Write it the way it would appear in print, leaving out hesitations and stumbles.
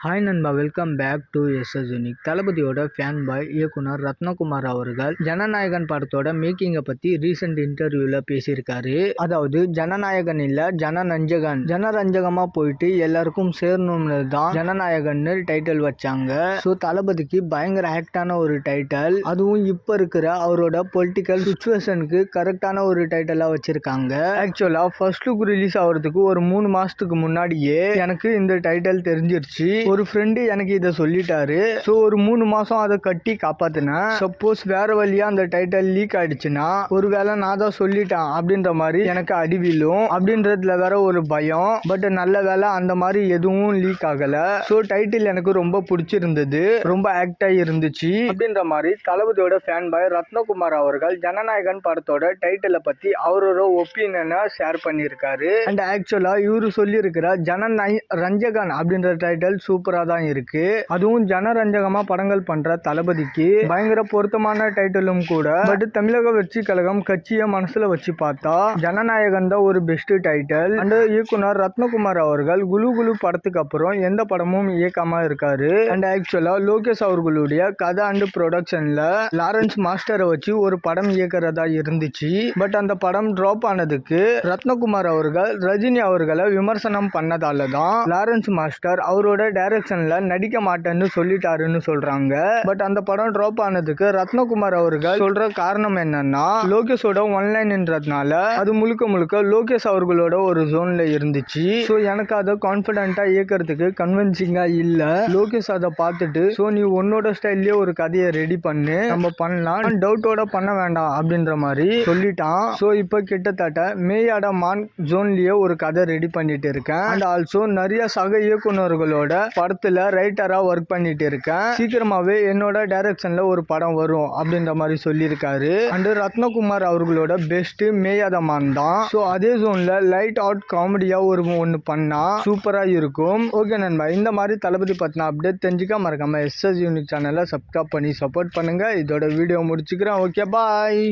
Hi நண்பா, welcome back to SS unique. தளபதியோட fan boy இயக்குனர் ரத்னகுமார் அவர்கள் ஜனநாயகன் படத்தோட மேக்கிங்கை பற்றி ரீசெண்ட் இன்டர்வியூவில் பேசியிருக்காரு. அதாவது ஜனநாயகன் இல்லை, ஜனரஞ்சகன். ஜனரஞ்சகமாக போயிட்டு எல்லாருக்கும் சேரணும்னு தான் ஜனநாயகன்னு டைட்டில் வச்சாங்க. ஸோ தளபதிக்கு பயங்கர ஆக்டான ஒரு டைட்டில், அதுவும் இப்போ இருக்கிற அவரோட பொலிட்டிக்கல் சுச்சுவேஷனுக்கு கரெக்டான ஒரு டைட்டிலாக வச்சிருக்காங்க. ஆக்சுவலாக ஃபர்ஸ்ட் லுக் ரிலீஸ் ஆகிறதுக்கு ஒரு 3 மாதத்துக்கு முன்னாடியே எனக்கு இந்த டைட்டில் தெரிஞ்சிருச்சு. ஒரு ஃப்ரெண்டு எனக்கு இதை சொல்லிட்டாரு. ஸோ ஒரு 3 மாதம் அதை கட்டி காப்பாத்தினேன். சப்போஸ் வேற வழியா அந்த டைட்டில் லீக் ஆயிடுச்சுன்னா ஒருவேளை நான் தான் சொல்லிட்டேன் அப்படின்ற மாதிரி எனக்கு அடிவிலும் அப்படின்றதுல வேற ஒரு பயம். பட் நல்ல வேலை அந்த மாதிரி எதுவும் லீக் ஆகல. ஸோ டைட்டில் எனக்கு ரொம்ப பிடிச்சிருந்தது, ரொம்ப ஆக்ட் ஆகி இருந்துச்சு அப்படின்ற மாதிரி தளபதியோட ஃபேன் பாய் ரத்னகுமார் அவர்கள் ஜனநாயகன் படத்தோட டைட்டிலை பத்தி அவரோட ஒப்பீனியனை ஷேர் பண்ணியிருக்காரு. அண்ட் ஆக்சுவலா இவரு சொல்லியிருக்கிற ஜனரஞ்சகன் அப்படின்ற டைட்டில் சூப்பரா தான் இருக்கு. அதுவும் ஜனரஞ்சகமா படங்கள் பண்ற தளபதிக்கு பயங்கர பொருத்தமான டைட்டிலும் கூட. பட் தமிழக வெற்றி கழகம் கட்சியை மனசுல வச்சு பார்த்தா ஜனநாயகன் தான் ஒரு பெஸ்ட் டைட்டில். அண்ட் இயக்குனர் ரத்னகுமார் அவர்கள் குலு படத்துக்கு அப்புறம் எந்த படமும் இயக்காம இருக்காரு. அண்ட் ஆக்சுவலா லோகேஷ் அவர்களுடைய கதை அண்ட் ப்ரொடக்ஷன்ல லாரன்ஸ் மாஸ்டரை வச்சு ஒரு படம் இயக்கிறதா இருந்துச்சு. பட் அந்த படம் டிராப் ஆனதுக்கு ரத்னகுமார் அவர்கள் ரஜினி அவர்களை விமர்சனம் பண்ணதால தான் லாரன்ஸ் மாஸ்டர் அவரோட டைரக்ஷன்ல நடிக்க மாட்டேன்னு சொல்லிட்டாருன்னு சொல்றாங்க. பட் அந்த படம் டிராப் ஆனதுக்கு ரத்னகுமார் அவர்கள் சொல்ற காரணம் என்னன்னா, லோகேஷோட ஒன்லைன்ன்றதுனால அது முழுக்க லோகேஷ் அவர்களோட ஒரு ஜோன்ல இருந்துச்சு. ஸோ எனக்கு அதை கான்ஃபிடென்ட்டா இயக்கிறதுக்கு கன்வின்சிங்கா இல்ல. லோகேஷ் அதை பார்த்துட்டு ஸோ நீ உன்னோட ஸ்டைல்லே ஒரு கதையை ரெடி பண்ணு, நம்ம பண்ணலாம், டவுட்டோட பண்ண வேண்டாம் அப்படின்ற மாதிரி சொல்லிட்டான். ஸோ இப்போ கிட்டத்தட்ட மேயாட மான் ஜோன்லயே ஒரு கதை ரெடி பண்ணிட்டு இருக்கேன். அண்ட் ஆல்சோ நிறைய சக இயக்குனர்களோட படத்துல ரைட்டரா ஒர்க் பண்ணிட்டு இருக்கேன். சீக்கிரமாவே என்னோட டைரக்ஷன்ல ஒரு படம் வரும் அப்படின்ற மாதிரி சொல்லியிருக்காரு. அண்ட் ரத்னகுமார் அவர்களோட பெஸ்ட் மேயாதமான் தான். ஸோ அதே ஜோன்ல லைட் அவுட் காமெடியா ஒன்று பண்ணா சூப்பரா இருக்கும். ஓகே நண்பா, இந்த மாதிரி தளபதி பத்தின அப்டேட் தெரிஞ்சுக்க மறக்காம எஸ்எஸ் யூனிக் சேனலை சப்ஸ்கிரைப் பண்ணி சப்போர்ட் பண்ணுங்க. இதோட வீடியோ முடிச்சுக்கிறேன். ஓகே, பாய்.